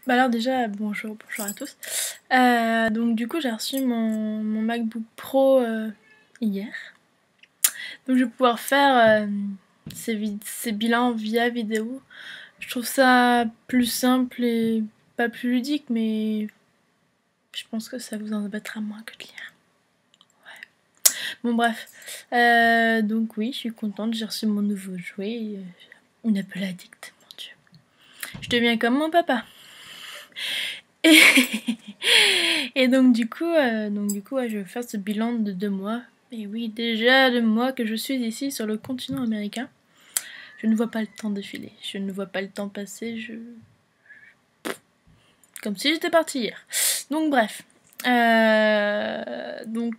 Bah alors déjà, bonjour à tous. Donc du coup j'ai reçu mon MacBook Pro hier. Donc je vais pouvoir faire ces bilans via vidéo. Je trouve ça plus simple et pas plus ludique, mais je pense que ça vous en embêtera moins que de lire. Ouais. Bon bref. Donc oui, je suis contente, j'ai reçu mon nouveau jouet. Une Apple Addict, mon Dieu. Je deviens comme mon papa. Et donc du coup, ouais, je vais faire ce bilan de 2 mois. Et oui, déjà 2 mois que je suis ici sur le continent américain. Je ne vois pas le temps défiler. Je ne vois pas le temps passer. Comme si j'étais partie hier. Donc bref. Donc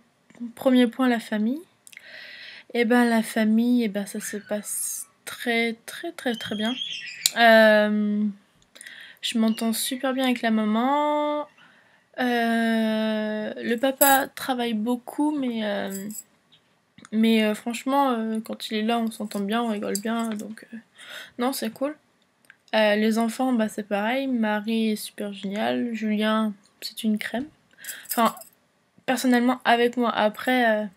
premier point, la famille. Et ben la famille, et ben ça se passe très bien. Je m'entends super bien avec la maman. Le papa travaille beaucoup, mais franchement, quand il est là, on s'entend bien, on rigole bien, donc non, c'est cool. Les enfants, bah c'est pareil. Marie est super géniale. Julien, c'est une crème. Enfin, personnellement, avec moi. Après,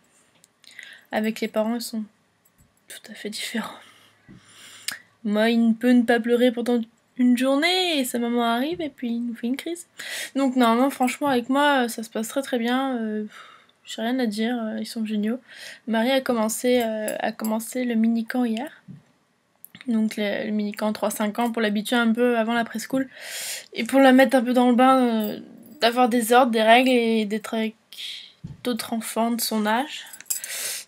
avec les parents, ils sont tout à fait différents. Moi, il ne peut ne pas pleurer pendant une journée et sa maman arrive et puis il nous fait une crise. Donc non, franchement, avec moi, ça se passe très bien. J'ai rien à dire, ils sont géniaux. Marie a commencé le mini-camp hier. Donc le mini-camp 3-5 ans pour l'habituer un peu avant la preschool. Et pour la mettre un peu dans le bain, d'avoir des ordres, des règles et d'être avec d'autres enfants de son âge.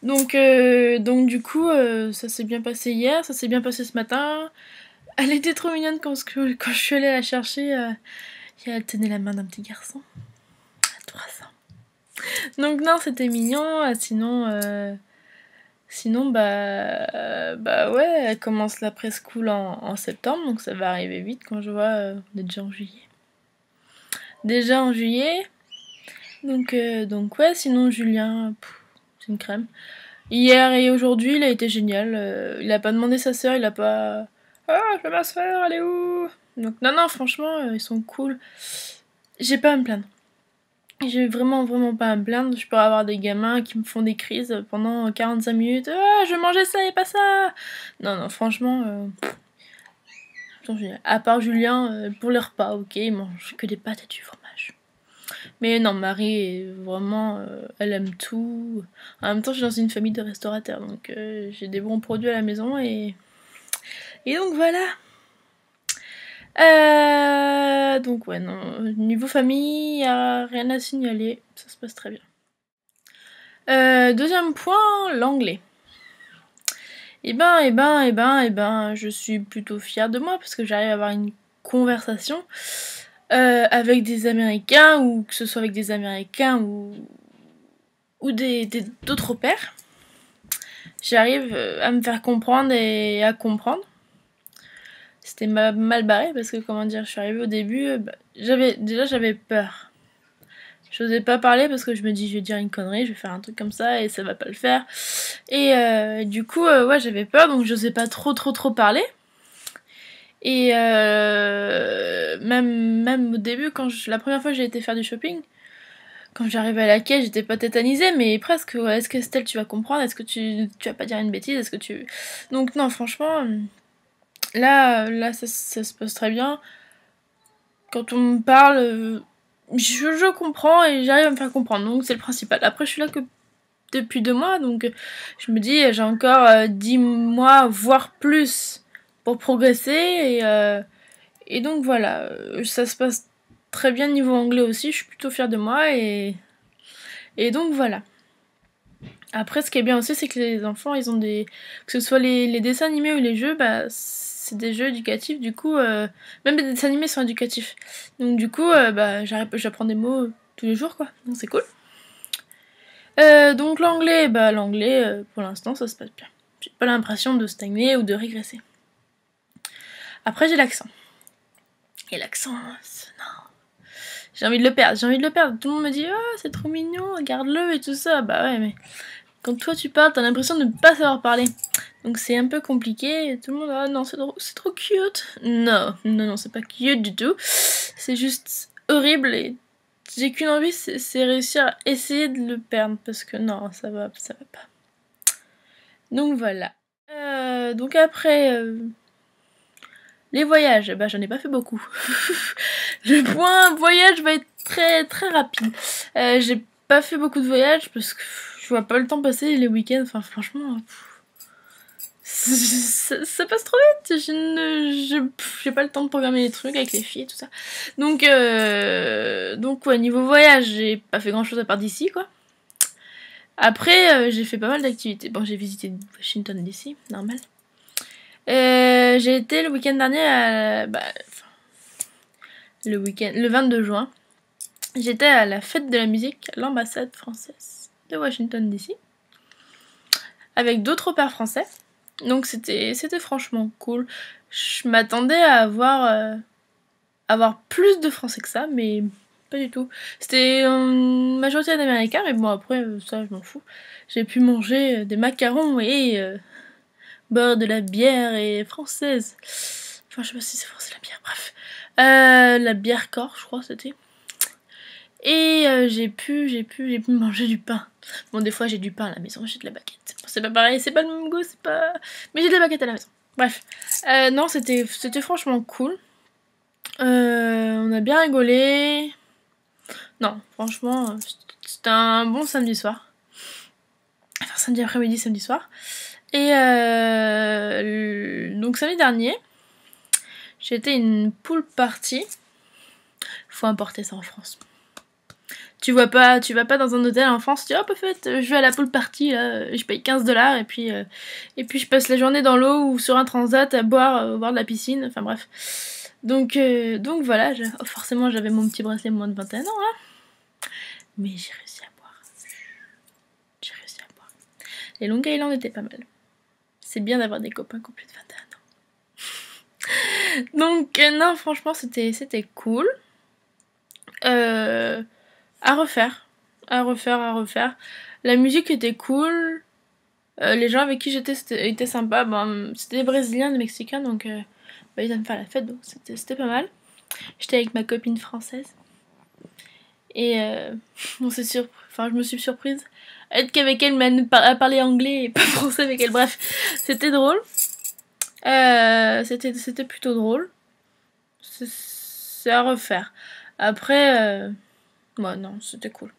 Donc du coup, ça s'est bien passé hier, ça s'est bien passé ce matin. Elle était trop mignonne quand je suis allée la chercher. Et elle tenait la main d'un petit garçon. À 3 ans. Donc non, c'était mignon. Sinon, bah ouais, elle commence la preschool en septembre, donc ça va arriver vite quand je vois, on est déjà en juillet. Déjà en juillet, donc ouais, sinon Julien, c'est une crème. Hier et aujourd'hui, il a été génial. Il a pas demandé sa sœur, il a pas... Ah, je veux ma sœur, elle est où? Donc non, franchement, ils sont cool. J'ai pas à me plaindre. J'ai vraiment pas à me plaindre. Je peux avoir des gamins qui me font des crises pendant 45 minutes. Ah, je veux manger ça et pas ça. Non, franchement, à part Julien, pour les repas, ok, il mange que des pâtes et du fromage. Mais non, Marie est vraiment, elle aime tout. En même temps, je suis dans une famille de restaurateurs, donc j'ai des bons produits à la maison et donc voilà. Donc ouais, non, niveau famille, y a rien à signaler, ça se passe très bien. Deuxième point, l'anglais. Eh ben, je suis plutôt fière de moi parce que j'arrive à avoir une conversation avec des Américains, ou que ce soit avec des Américains ou d'autres pairs. J'arrive à me faire comprendre et à comprendre. C'était mal barré parce que, comment dire, je suis arrivée au début, j'avais peur. J'osais pas parler parce que je me dis, je vais dire une connerie, je vais faire un truc comme ça et ça va pas le faire. Et du coup, ouais, j'avais peur, donc j'osais pas trop parler. Et même au début, la première fois que j'ai été faire du shopping, quand j'arrivais à la caisse, j'étais pas tétanisée, mais presque. Ouais, est-ce que Estelle, tu vas comprendre? Est-ce que tu vas pas dire une bêtise? Est-ce que tu... Donc non, franchement, là ça se passe très bien. Quand on me parle, je comprends et j'arrive à me faire comprendre, donc c'est le principal. Après, je suis là que depuis 2 mois, donc je me dis, j'ai encore 10 mois, voire plus, pour progresser, et donc voilà, ça se passe très bien niveau anglais aussi, je suis plutôt fière de moi, et donc voilà. Après, ce qui est bien aussi, c'est que les enfants, ils ont que ce soit les dessins animés ou les jeux, bah c'est des jeux éducatifs, du coup, même les dessins animés sont éducatifs. Donc du coup, bah j'apprends des mots tous les jours, quoi, donc c'est cool. Donc l'anglais, pour l'instant, ça se passe bien. J'ai pas l'impression de stagner ou de régresser. Après, j'ai l'accent. Et l'accent, non. J'ai envie de le perdre. Tout le monde me dit, oh, c'est trop mignon, regarde-le et tout ça. Bah ouais, mais quand toi tu parles, t'as l'impression de ne pas savoir parler. Donc c'est un peu compliqué. Et tout le monde, ah non, c'est trop cute. Non, c'est pas cute du tout. C'est juste horrible et j'ai qu'une envie, c'est réussir à essayer de le perdre parce que non, ça va pas. Donc voilà. Donc après les voyages, bah j'en ai pas fait beaucoup. Le point voyage va être très très rapide. J'ai pas fait beaucoup de voyages parce que je vois pas le temps passer les week-ends. Enfin franchement, ça passe trop vite. J'ai pas le temps de programmer les trucs avec les filles et tout ça. Donc ouais, niveau voyage, j'ai pas fait grand chose à part d'ici quoi. Après, j'ai fait pas mal d'activités. Bon, j'ai visité Washington DC, normal. J'ai été le week-end dernier le 22 juin. J'étais à la fête de la musique à l'ambassade française de Washington DC avec d'autres pairs français. Donc c'était franchement cool. Je m'attendais à avoir plus de français que ça, mais pas du tout. C'était une majorité d'américains, mais bon après ça je m'en fous. J'ai pu manger des macarons et boire de la bière et française. Enfin je sais pas si c'est français la bière, bref. La bière corps je crois c'était. Et j'ai pu manger du pain. Bon, des fois j'ai du pain à la maison, j'ai de la baguette. Bon, c'est pas pareil, c'est pas le même goût, c'est pas... Mais j'ai de la baguette à la maison. Bref. Non, c'était franchement cool. On a bien rigolé. Non, franchement, c'était un bon samedi soir. Enfin, samedi après-midi, samedi soir. Et donc samedi dernier, j'ai été une pool party. Faut importer ça en France. Tu vas pas dans un hôtel en France, tu dis hop, en fait, je vais à la pool party, là, je paye 15$ et puis je passe la journée dans l'eau ou sur un transat à boire au bord de la piscine, enfin bref. Donc voilà, forcément j'avais mon petit bracelet moins de 21 ans, hein. Mais j'ai réussi à boire. Les Long Island étaient pas mal. C'est bien d'avoir des copains qui ont plus de 21 ans. Donc non, franchement, c'était cool. À refaire. La musique était cool. Les gens avec qui j'étais étaient sympas. Bon, c'était des Brésiliens, des Mexicains, donc ils aiment faire la fête, donc c'était pas mal. J'étais avec ma copine française. Et je me suis surprise à être qu'avec elle, mais à parler anglais et pas français avec elle. Bref, c'était drôle. C'était plutôt drôle. C'est à refaire. Après, non, c'était cool.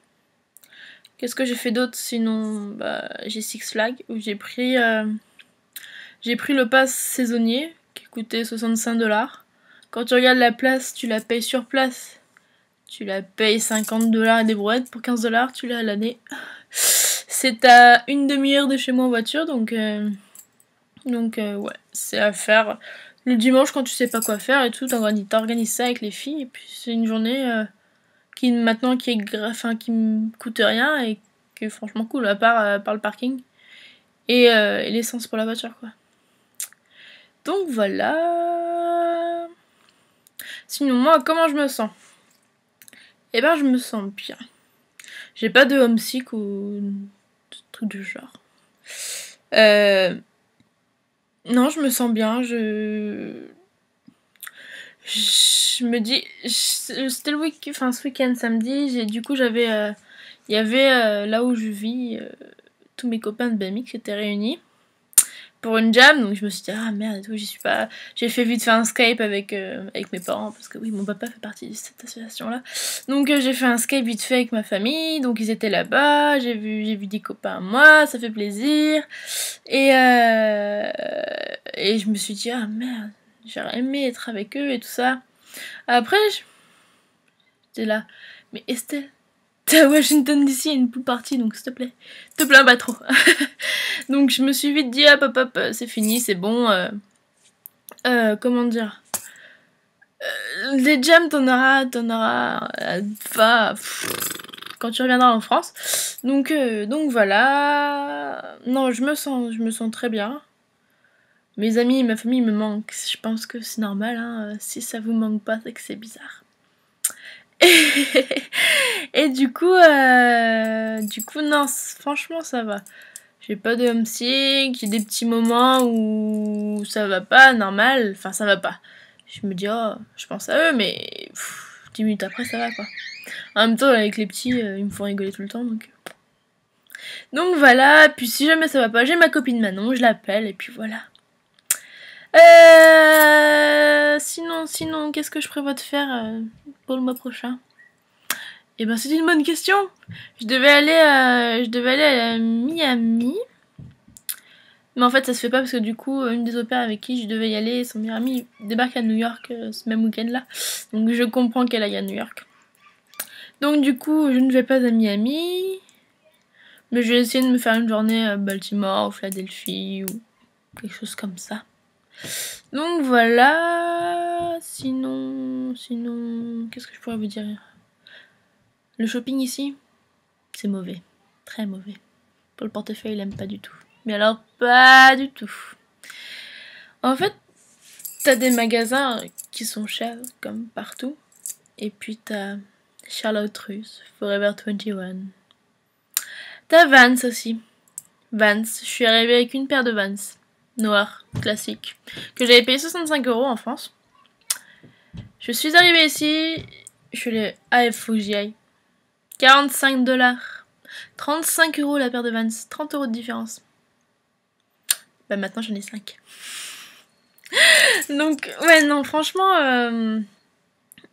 Qu'est-ce que j'ai fait d'autre sinon j'ai Six Flags où j'ai pris le pass saisonnier qui coûtait 65$. Quand tu regardes la place, tu la payes sur place. Tu la payes 50$ et des brouettes pour 15$, tu l'as à l'année. C'est à une demi-heure de chez moi en voiture, donc ouais, c'est à faire le dimanche quand tu sais pas quoi faire et tout, t'organises ça avec les filles et puis c'est une journée qui me coûte rien et qui est franchement cool, à part le parking et l'essence pour la voiture quoi. Donc voilà. Sinon moi comment je me sens? Eh ben je me sens bien. J'ai pas de homesick ou truc du genre. Non, je me sens bien, je me dis, c'était ce week-end samedi, du coup j'avais, il y avait là où je vis, tous mes copains de BMX qui étaient réunis pour une jam, donc je me suis dit ah merde et tout, j'y suis pas, j'ai fait vite faire un Skype avec mes parents parce que oui mon papa fait partie de cette association là, donc j'ai fait un Skype vite fait avec ma famille, donc ils étaient là-bas, j'ai vu des copains à moi, ça fait plaisir et je me suis dit ah merde, j'aurais aimé être avec eux et tout ça. Après j'étais là, mais Estelle, t'es à Washington DC, il y a une pool party, donc s'il te plaît, te plains pas trop. Donc je me suis vite dit hop, c'est fini, c'est bon. Comment dire, les jams t'en auras quand tu reviendras en France. Donc voilà. Non, je me sens très bien. Mes amis et ma famille me manquent. Je pense que c'est normal, hein. Si ça vous manque pas, c'est que c'est bizarre. Et du coup, non, franchement, ça va. J'ai pas de homesick, j'ai des petits moments où ça va pas, normal. Enfin, ça va pas. Je me dis, oh, je pense à eux, mais 10 minutes après, ça va quoi. En même temps, avec les petits, ils me font rigoler tout le temps, donc... Donc voilà, puis si jamais ça va pas, j'ai ma copine Manon, je l'appelle, et puis voilà. Sinon, qu'est-ce que je prévois de faire pour le mois prochain? Eh ben, c'est une bonne question. Je devais aller à Miami. Mais en fait, ça se fait pas parce que du coup, une des opères avec qui je devais y aller, son meilleur ami, débarque à New York ce même week-end-là. Donc je comprends qu'elle aille à New York. Donc du coup, je ne vais pas à Miami. Mais je vais essayer de me faire une journée à Baltimore ou Philadelphie ou quelque chose comme ça. Donc voilà. Sinon, qu'est-ce que je pourrais vous dire? Le shopping ici, c'est mauvais. Très mauvais. Pour le portefeuille, il aime pas du tout. Mais alors, pas du tout. En fait, t'as des magasins qui sont chers, comme partout. Et puis t'as Charlotte Russe, Forever 21. T'as Vans aussi. Vans. Je suis arrivée avec une paire de Vans. Noir, classique. Que j'avais payé 65 € en France. Je suis arrivée ici. Je suis allée... Ah, il faut que j'y aille. 45 $. 35 € la paire de Vans. 30 € de différence. Bah maintenant j'en ai 5. Donc, ouais, non, franchement,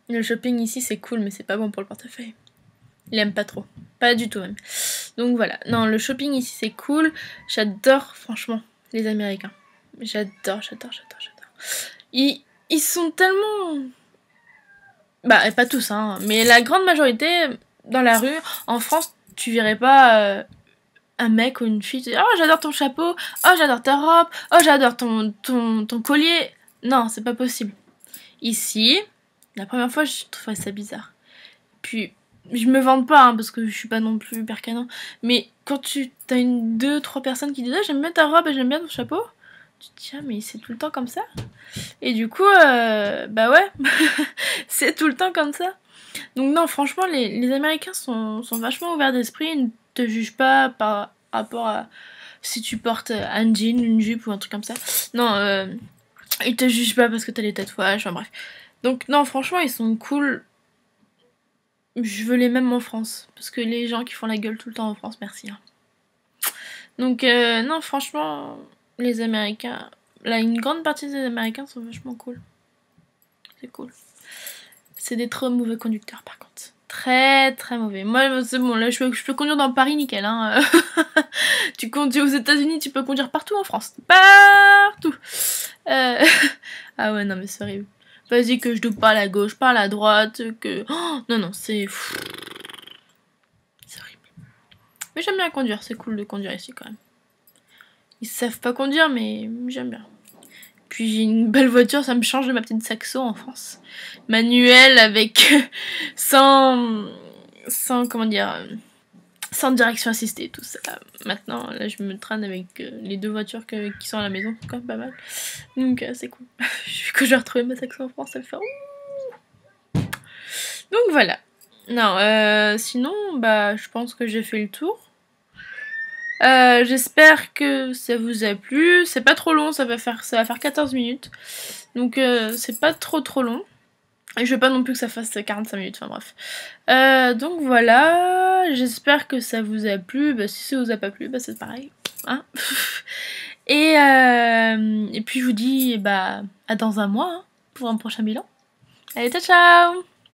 le shopping ici c'est cool, mais c'est pas bon pour le portefeuille. Il aime pas trop. Pas du tout même. Donc voilà. Non, le shopping ici c'est cool. J'adore, franchement, les Américains. J'adore. Ils sont tellement... Bah, pas tous, hein. Mais la grande majorité, dans la rue, en France, tu verrais pas... un mec ou une fille te dit oh j'adore ton chapeau, oh j'adore ta robe, oh j'adore ton collier. Non, c'est pas possible. Ici, la première fois je trouvais ça bizarre. Puis je me vante pas hein, parce que je suis pas non plus hyper canon. Mais quand tu t'as une, deux, trois personnes qui disent ah, j'aime bien ta robe et j'aime bien ton chapeau, tu te dis ah mais c'est tout le temps comme ça. Et du coup bah ouais c'est tout le temps comme ça. Donc non franchement les Américains sont vachement ouverts d'esprit. Ils ne te jugent pas par rapport à si tu portes un jean, une jupe ou un truc comme ça. Non, ils te jugent pas parce que t'as les tatouages, enfin bref. Donc non, franchement, ils sont cool. Je veux les mêmes en France. Parce que les gens qui font la gueule tout le temps en France, merci. Hein. Donc non, franchement, les Américains... Là, une grande partie des Américains sont vachement cool. C'est cool. C'est des trop mauvais conducteurs par contre. Très très mauvais. Moi c'est bon, là je peux conduire dans Paris nickel. Hein. Tu conduis aux États-Unis, tu peux conduire partout en France. Partout. Ah ouais non mais c'est horrible. Vas-y que je double pas à la gauche, pas à la droite, que... Oh, non c'est... C'est horrible. Mais j'aime bien conduire, c'est cool de conduire ici quand même. Ils savent pas conduire mais j'aime bien. Puis j'ai une belle voiture, ça me change de ma petite Saxo en France. Manuel avec sans comment dire, sans direction assistée, tout ça. Maintenant, là, je me traîne avec les deux voitures qui sont à la maison, c'est quand même pas mal. Donc c'est cool. Quand je vais retrouver ma Saxo en France, ça va faire ouh. Donc voilà. Non, sinon, bah, je pense que j'ai fait le tour. J'espère que ça vous a plu. C'est pas trop long, ça va faire 14 minutes. Donc c'est pas trop long. Et je veux pas non plus que ça fasse 45 minutes, enfin bref. Donc voilà, j'espère que ça vous a plu. Bah, si ça vous a pas plu, bah c'est pareil. Hein. Et puis je vous dis bah à dans un mois hein, pour un prochain bilan. Allez, ciao ciao.